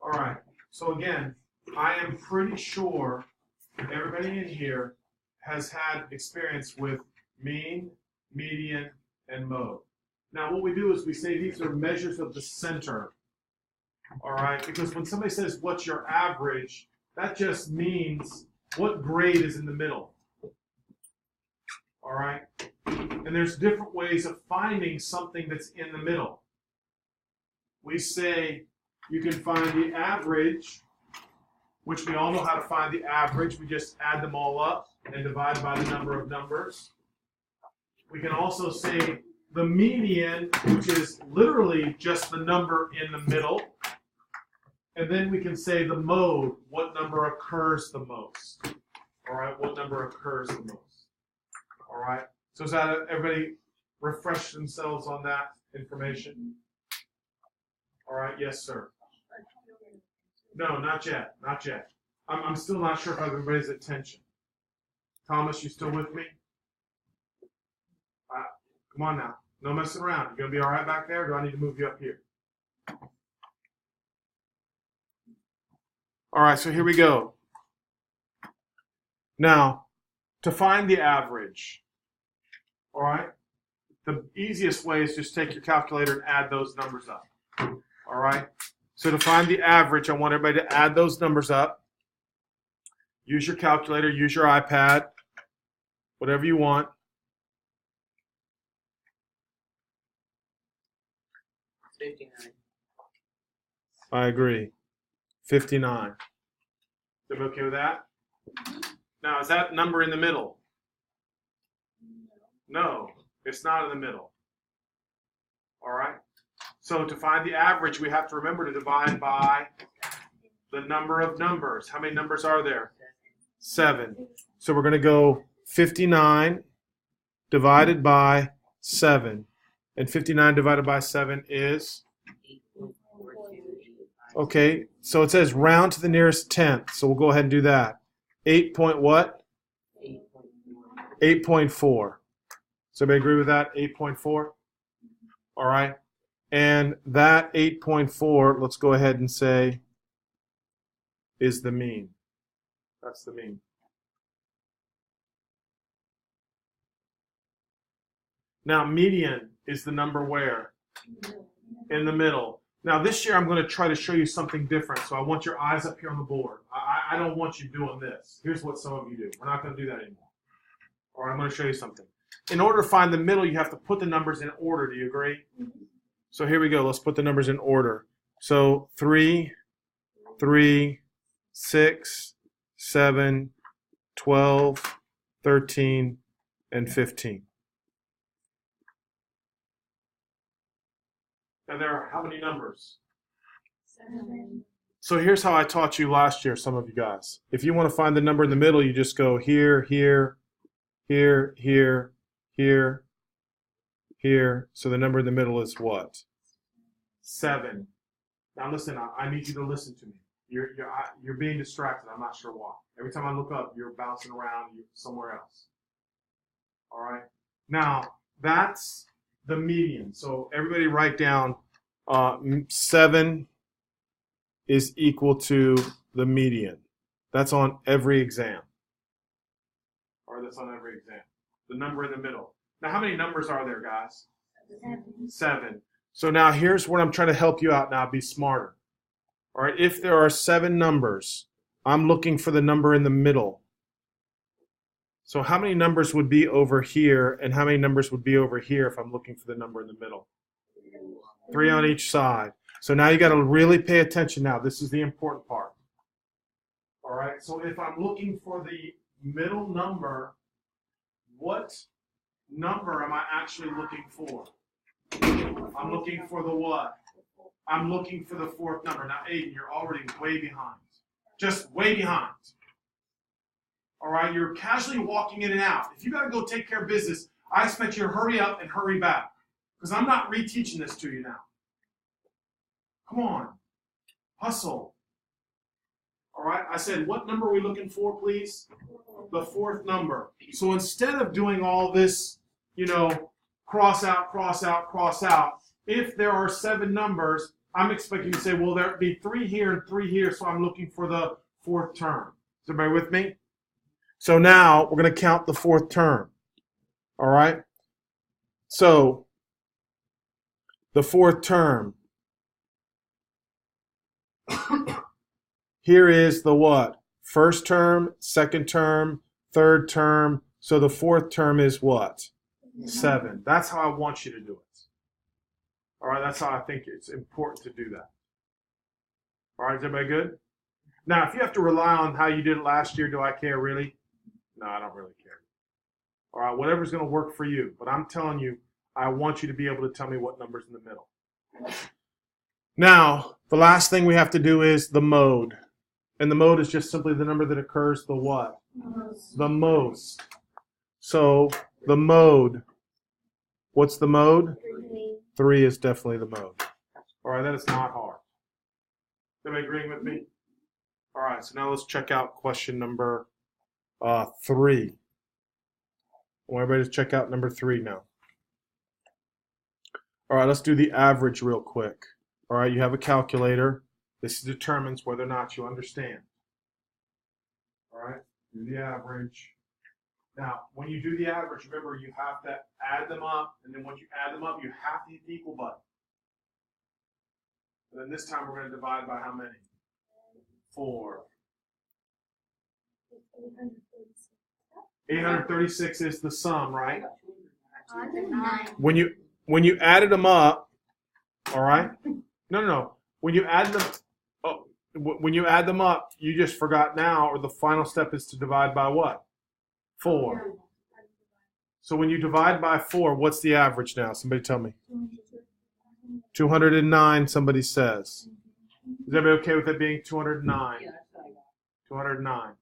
All right. So again, I am pretty sure everybody in here has had experience with mean, median, and mode. Now what we do is we say these are measures of the center. All right, because when somebody says what's your average, that just means what grade is in the middle. All right, and there's different ways of finding something that's in the middle. We say you can find the average, which we all know how to find the average. We just add them all up and divide by the number of numbers. We can also say the median, which is literally just the number in the middle. And then we can say the mode, what number occurs the most. All right, what number occurs the most. All right, so is that everybody refresh themselves on that information? All right, yes, sir. No, not yet, not yet. I'm still not sure if I have everybody's attention. Thomas, you still with me? Come on now, no messing around. You gonna be all right back there, or do I need to move you up here? All right, so here we go. Now, to find the average, all right, the easiest way is just take your calculator and add those numbers up. All right, so to find the average, I want everybody to add those numbers up. Use your calculator, use your iPad, whatever you want. I agree. 59. Is everybody okay with that? Now, is that number in the middle? No, it's not in the middle. All right? So to find the average, we have to remember to divide by the number of numbers. How many numbers are there? 7. So we're going to go 59 divided by 7. And 59 divided by 7 is? Okay, so it says round to the nearest tenth. So we'll go ahead and do that. 8 point what? 8.4. Does everybody agree with that? 8.4? All right. And that 8.4, let's go ahead and say, is the mean. That's the mean. Now, median is the number where? In the middle. Now, this year I'm going to try to show you something different. So I want your eyes up here on the board. I don't want you doing this. Here's what some of you do. We're not going to do that anymore. All right, I'm going to show you something. In order to find the middle, you have to put the numbers in order. Do you agree? So here we go. Let's put the numbers in order. So 3, 3, 6, 7, 12, 13, and 15. And there are how many numbers? 7. So here's how I taught you last year, some of you guys. If you want to find the number in the middle, you just go here, here, here, here, here, here. So the number in the middle is what? 7. Now listen, I need you to listen to me. You're being distracted. I'm not sure why. Every time I look up, you're bouncing around. You're somewhere else. All right. Now that's the median. So everybody write down 7 is equal to the median. That's on every exam. Or that's on every exam. The number in the middle. Now how many numbers are there, guys? 7. So now here's what I'm trying to help you out now. Be smarter. All right. If there are 7 numbers, I'm looking for the number in the middle. So how many numbers would be over here and how many numbers would be over here if I'm looking for the number in the middle? 3 on each side. So now you got to really pay attention now. This is the important part. All right, so if I'm looking for the middle number, what number am I actually looking for? I'm looking for the what? I'm looking for the 4th number. Now, Aiden, you're already way behind. Just way behind. All right, you're casually walking in and out. If you got to go take care of business, I expect you to hurry up and hurry back because I'm not reteaching this to you now. Come on, hustle. All right, I said, what number are we looking for, please? The 4th number. So instead of doing all this, cross out, cross out, cross out, if there are 7 numbers, I'm expecting you to say, well, there'd be 3 here and 3 here, so I'm looking for the 4th term. Is everybody with me? So now we're going to count the 4th term. All right? So the 4th term. Here is the what? 1st term, 2nd term, 3rd term. So the 4th term is what? 7. That's how I want you to do it. All right, that's how I think it's important to do that. All right, is everybody good? Now, if you have to rely on how you did it last year, do I care really? No, I don't really care. All right, whatever's going to work for you. But I'm telling you, I want you to be able to tell me what number's in the middle. Now, the last thing we have to do is the mode. And the mode is just simply the number that occurs the what? The most. So the mode, what's the mode? 3 is definitely the mode. All right, that is not hard. Everybody agreeing with me? All right, so now let's check out question number 3. I want everybody to check out number 3 now. All right, let's do the average real quick. All right, you have a calculator. This determines whether or not you understand. All right, do the average. Now, when you do the average, remember you have to add them up, and then once you add them up, you have to hit the equal button. And then this time we're going to divide by how many? 4. 836 is the sum, right? When you added them up, all right? No. When you add them, when you add them up, you just forgot now, or the final step is to divide by what? 4. So when you divide by 4, what's the average now? Somebody tell me. 209, somebody says. Is everybody okay with it being 209? 209.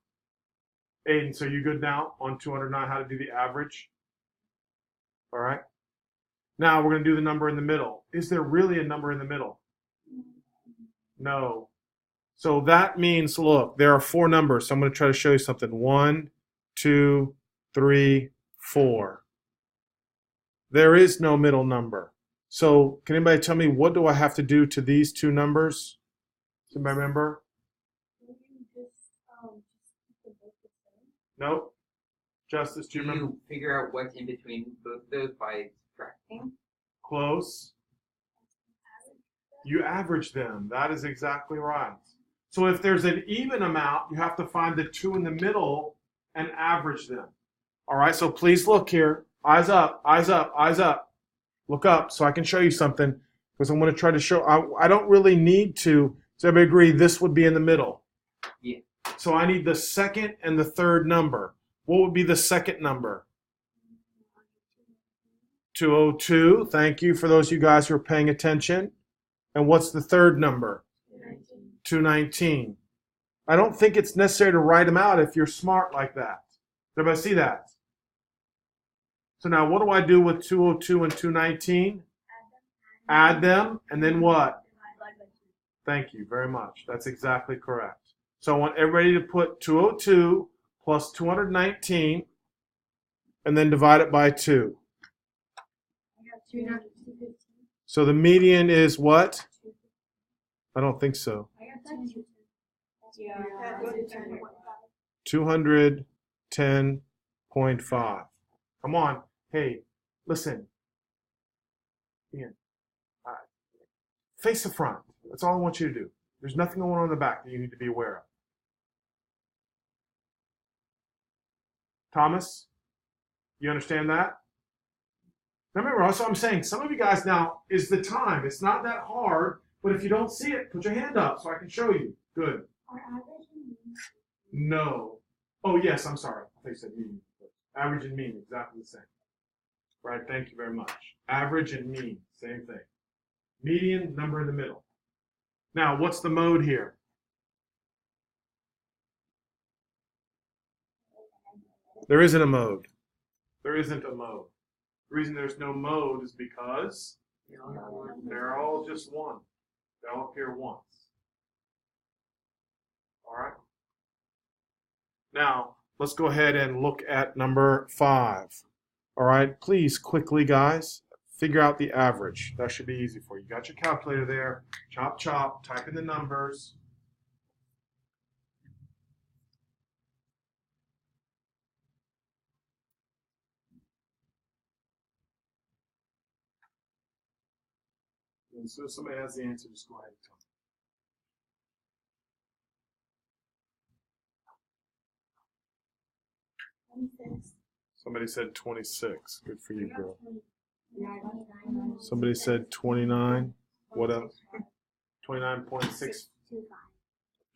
Aiden, so you good now on 209, how to do the average? All right. Now we're going to do the number in the middle. Is there really a number in the middle? No. So that means, look, there are 4 numbers. So I'm going to try to show you something. 1, 2, 3, 4. There is no middle number. So can anybody tell me, what do I have to do to these 2 numbers? Somebody remember? Nope. Justice, do you remember? You figure out what's in between both of those by subtracting? Close. You average them. That is exactly right. So if there's an even amount, you have to find the 2 in the middle and average them. All right, so please look here. Eyes up, eyes up, eyes up. Look up so I can show you something, because I'm going to try to show. I don't really need to. Does everybody agree this would be in the middle? Yeah. So I need the 2nd and the 3rd number. What would be the 2nd number? 202. Thank you for those of you guys who are paying attention. And what's the 3rd number? 219. I don't think it's necessary to write them out if you're smart like that. Does everybody see that? So now what do I do with 202 and 219? Add them, and then what? Thank you very much. That's exactly correct. So I want everybody to put 202 plus 219 and then divide it by 2. So the median is what? I don't think so. 210.5. Come on. Hey, listen. Ian, face the front. That's all I want you to do. There's nothing going on in the back that you need to be aware of. Thomas, you understand that? Remember, also I'm saying, some of you guys now is the time. It's not that hard, but if you don't see it, put your hand up so I can show you. Good. No. Oh, yes, I'm sorry. I think you said mean. Average and mean, exactly the same. Right, thank you very much. Average and mean, same thing. Median, number in the middle. Now, what's the mode here? There isn't a mode. There isn't a mode. The reason there's no mode is because they're all just one. They all appear once. All right? Now, let's go ahead and look at number 5. All right, please, quickly, guys. figure out the average. That should be easy for you. You got your calculator there. Chop, chop, type in the numbers. And so if somebody has the answer, just go ahead and tell me. Somebody said 26. Good for you, girl. Somebody said 29. What else? 29.6.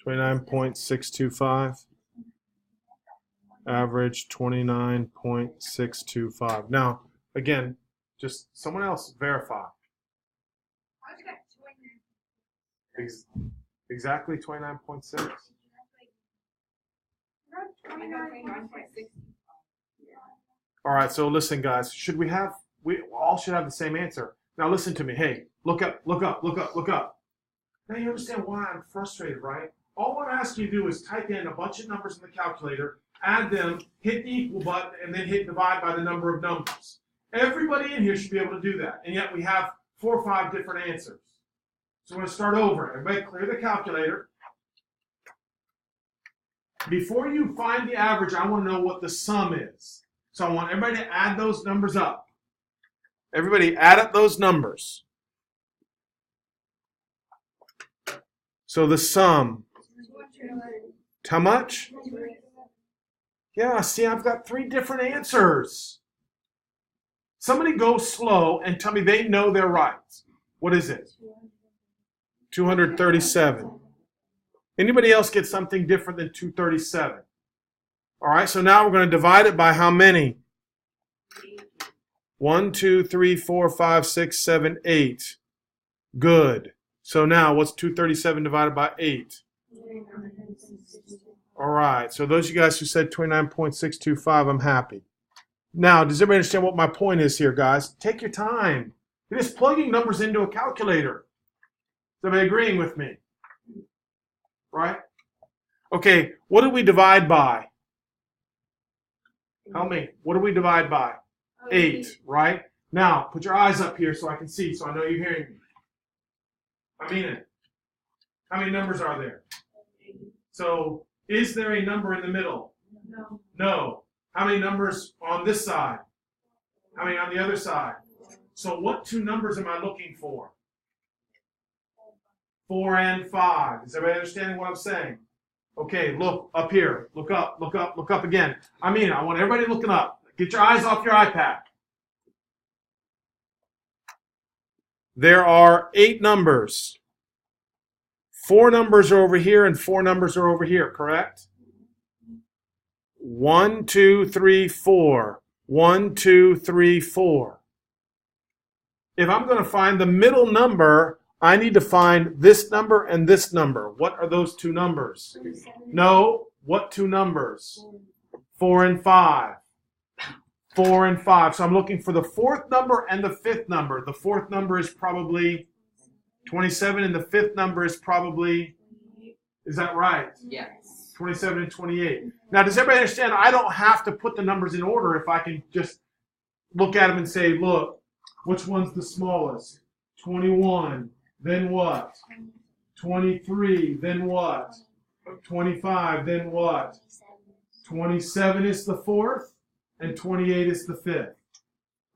29.625. Average 29.625. Now, again, just someone else verify. Exactly 29.6. All right, so listen, guys. We all should have the same answer. Now listen to me. Hey, look up, look up, look up, look up. Now you understand why I'm frustrated, right? All I'm asking you to do is type in a bunch of numbers in the calculator, add them, hit the equal button, and then hit divide by the number of numbers. Everybody in here should be able to do that, and yet we have 4 or 5 different answers. So we're going to start over. Everybody clear the calculator. Before you find the average, I want to know what the sum is. So I want everybody to add those numbers up. Everybody add up those numbers. So the sum. How much? Yeah, see, I've got 3 different answers. Somebody go slow and tell me they know they're right. What is it? 237. Anybody else get something different than 237? All right, so now we're going to divide it by how many? 1, 2, 3, 4, 5, 6, 7, 8. Good. So now what's 237 divided by 8? All right, so those of you guys who said 29.625, I'm happy. Now, does everybody understand what my point is here, guys? Take your time. You're just plugging numbers into a calculator. Is everybody agreeing with me? Right? Okay, what do we divide by? Help me. What do we divide by? 8, right? Now, put your eyes up here so I can see, so I know you're hearing me. I mean it. How many numbers are there? So, is there a number in the middle? No. No. How many numbers on this side? How many on the other side? So, what 2 numbers am I looking for? 4 and 5. Is everybody understanding what I'm saying? Okay, look up here. Look up, look up, look up again. I mean, I want everybody looking up. Get your eyes off your iPad. There are 8 numbers. 4 numbers are over here and 4 numbers are over here, correct? 1, 2, 3, 4. 1, 2, 3, 4. If I'm going to find the middle number, I need to find this number and this number. What are those 2 numbers? No, what 2 numbers? 4 and 5. 4 and 5. So I'm looking for the 4th number and the 5th number. The 4th number is probably 27 and the 5th number is probably, is that right? Yes. 27 and 28. Now, does everybody understand? I don't have to put the numbers in order if I can just look at them and say, look, which one's the smallest? 21. Then what? 23. Then what? 25. Then what? 27 is the 4th, and 28 is the 5th.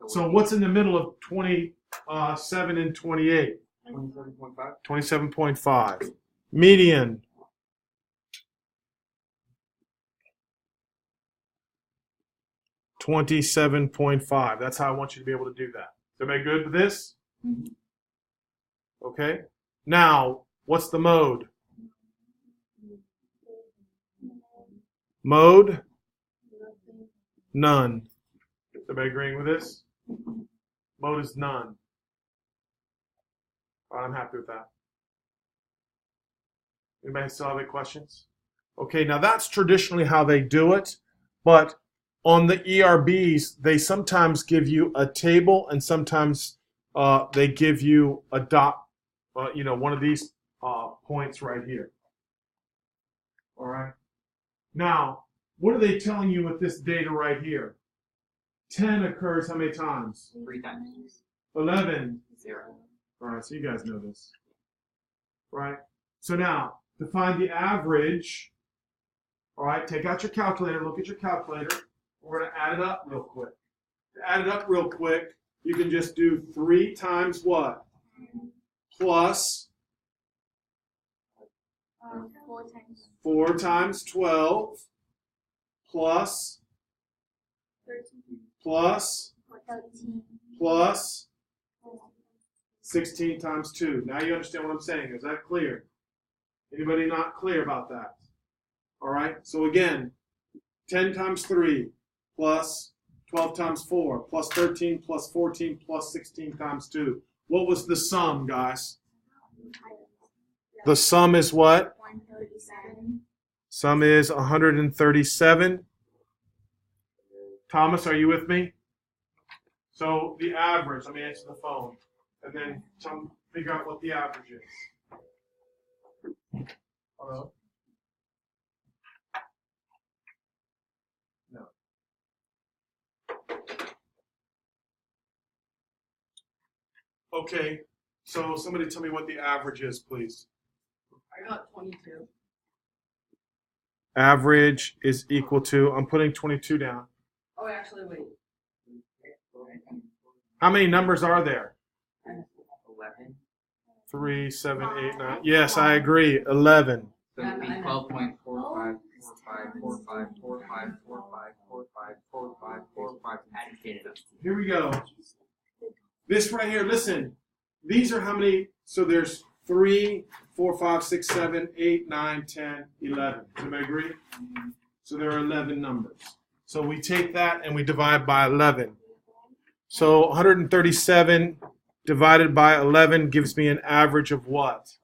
So what's in the middle of 27 and 28? 27.5. 27.5. Median. 27.5. That's how I want you to be able to do that. Is everybody good with this? Okay. Now, what's the mode? Mode? None. Is everybody agreeing with this? Mode is none. All right, I'm happy with that. Anybody still have any questions? Okay, now that's traditionally how they do it, but on the ERBs, they sometimes give you a table and sometimes they give you a dot, one of these points right here. All right. Now, what are they telling you with this data right here? 10 occurs how many times? 3 times. 11. 0. All right, so you guys know this. Right? So now, to find the average, all right, take out your calculator, look at your calculator. We're going to add it up real quick. To add it up real quick, you can just do 3 times what? Plus 4 times 4 times 12 plus 13. plus 13. plus 16 times 2. Now you understand what I'm saying. Is that clear? Anybody not clear about that? All right. So again, 10 times 3 plus 12 times 4 plus 13 plus 14 plus 16 times 2. What was the sum, guys? The sum is what? 137. Sum is 137. Thomas, are you with me? So the average, let me answer the phone, and then figure out what the average is. Hello? No. Okay, so somebody tell me what the average is, please. I got 22. Average is equal to, I'm putting 22 down. Oh, actually, wait. How many numbers are there? 11. 3, 7, 8, 9. Yes, I agree. 11. So it would be 12.45454545454545 added up. Here we go. This right here, listen. These are how many? So there's 3, 4, 5, 6, 7, 8, 9, 10, 11. Does everybody agree? So there are 11 numbers. So we take that and we divide by 11. So 137 divided by 11 gives me an average of what?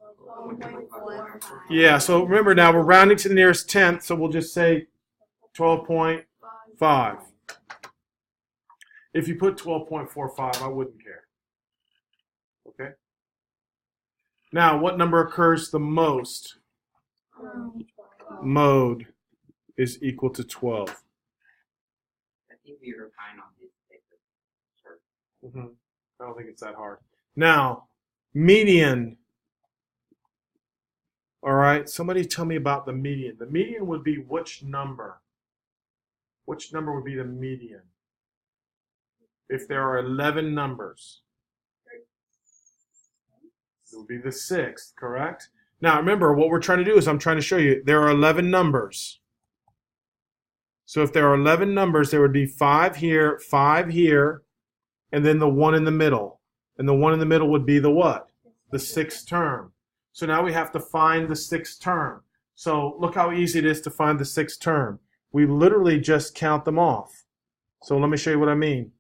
Yeah, so remember now we're rounding to the nearest tenth, so we'll just say 12.5. If you put 12.45, I wouldn't care. Okay? Now, what number occurs the most? Mode is equal to 12. I think we were fine on this paper. Sure. I don't think it's that hard. Now, median. All right, somebody tell me about the median. The median would be which number? Which number would be the median? If there are 11 numbers, it would be the 6th, correct? Now, remember, what we're trying to do is I'm trying to show you there are 11 numbers. So if there are 11 numbers, there would be 5 here, and then the 1 in the middle. And the 1 in the middle would be the what? The 6th term. So now we have to find the 6th term. So look how easy it is to find the 6th term. We literally just count them off. So let me show you what I mean.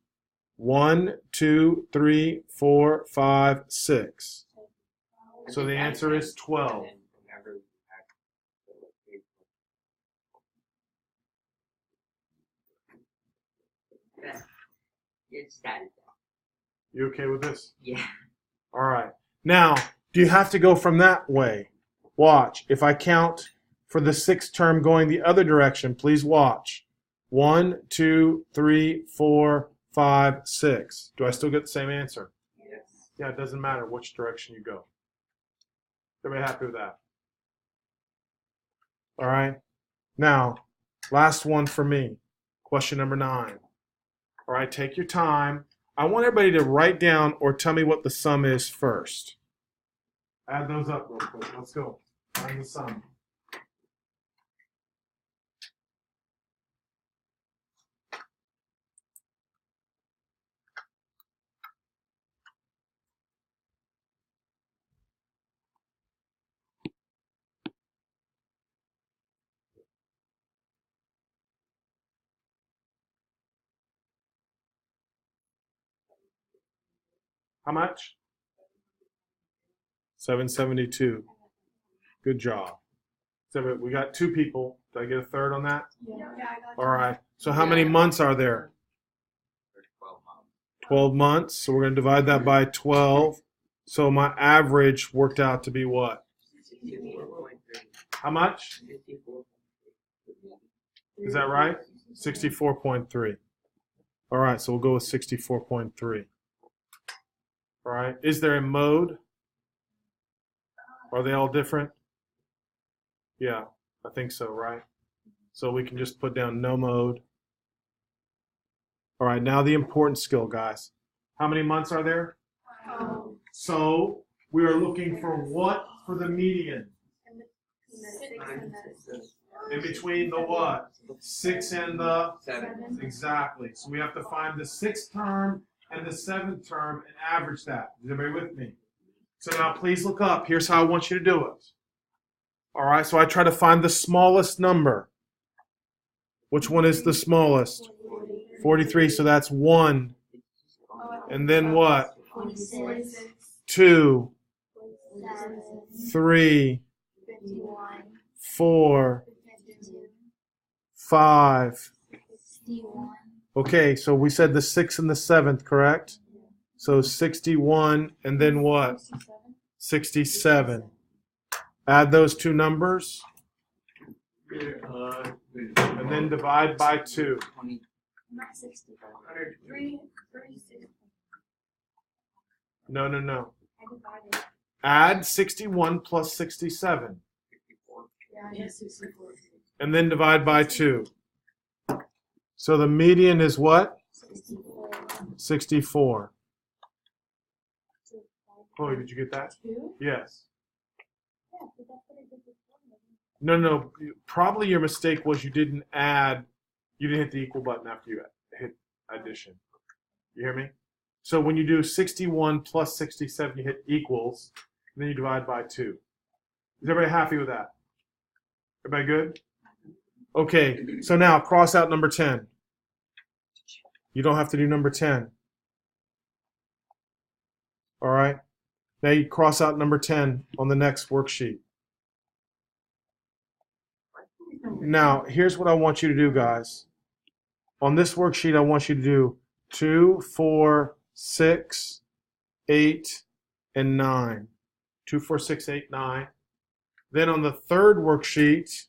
1, 2, 3, 4, 5, 6. So the answer is 12. It's that. You okay with this? Yeah. All right. Now, do you have to go from that way? Watch. If I count for the 6th term going the other direction, please watch. 1, 2, 3, 4, 5, 6. Do I still get the same answer? Yes. Yeah, it doesn't matter which direction you go. Everybody happy with that? All right. Now, last one for me. Question number 9. All right, take your time. I want everybody to write down or tell me what the sum is first. Add those up real quick. Let's go. Find the sum. How much? 772. Good job. So we got 2 people. Did I get a third on that? Yeah, I got All right. So how many months are there? There's 12 months. 12 months. So we're going to divide that by 12. So my average worked out to be what? 64.3. How much? 64. Is that right? 64.3. All right. So we'll go with 64.3. All right. Is there a mode? Are they all different? Yeah, I think so, right? So we can just put down no mode. All right, now the important skill, guys. How many months are there? Oh. So we are looking for what for the median? And the 6 and the In between the what? 6 and the 7. exactly. So we have to find the 6th term and the 7th term and average that. Is everybody with me? So now please look up. Here's how I want you to do it. All right, so I try to find the smallest number. Which one is the smallest? 43, so that's 1. And then what? 46. 2, 7. 3, 51. 4, 52. 5. 61. Okay, so we said the 6th and the 7th, correct? So 61, and then what? 67. Add those two numbers, and then divide by 2. 20. Not 65. 36. No. I divided. Add 61 plus 67, 64. Yeah, 64. and then divide by 2. So the median is what? 64. 64. Chloe, did you get that? 2? Yes. Yeah, but that's what I did before. No. Probably your mistake was you didn't hit the equal button after you hit addition. You hear me? So when you do 61 plus 67, you hit equals, and then you divide by 2. Is everybody happy with that? Everybody good? Okay, so now cross out number 10. You don't have to do number 10. All right? Now you cross out number 10 on the next worksheet. Now, here's what I want you to do, guys. On this worksheet, I want you to do 2, 4, 6, 8, and 9. 2, 4, 6, 8, 9. Then on the third worksheet,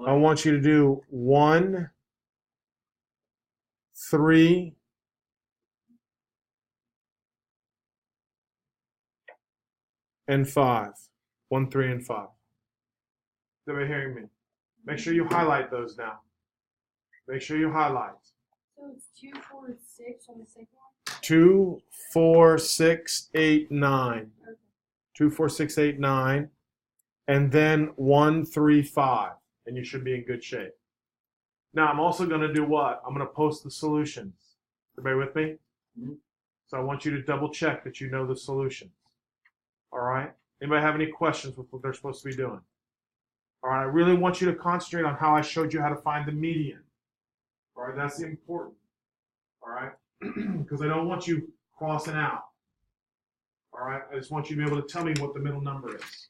I want you to do 1, 3, and 5. 1, 3, and 5. Is everybody hearing me? Make sure you highlight those now. Make sure you highlight. So it's 2, 4, 6 on the second one? 2, 4, 6, 8, 9. Okay. 2, 4, 6, 8, 9. And then 1, 3, 5. And you should be in good shape. Now, I'm also going to do what? I'm going to post the solutions. Everybody with me? Mhm. So I want you to double check that you know the solutions. All right? Anybody have any questions with what they're supposed to be doing? All right, I really want you to concentrate on how I showed you how to find the median. All right, that's important. All right, because I don't want you crossing out. All right, I just want you to be able to tell me what the middle number is.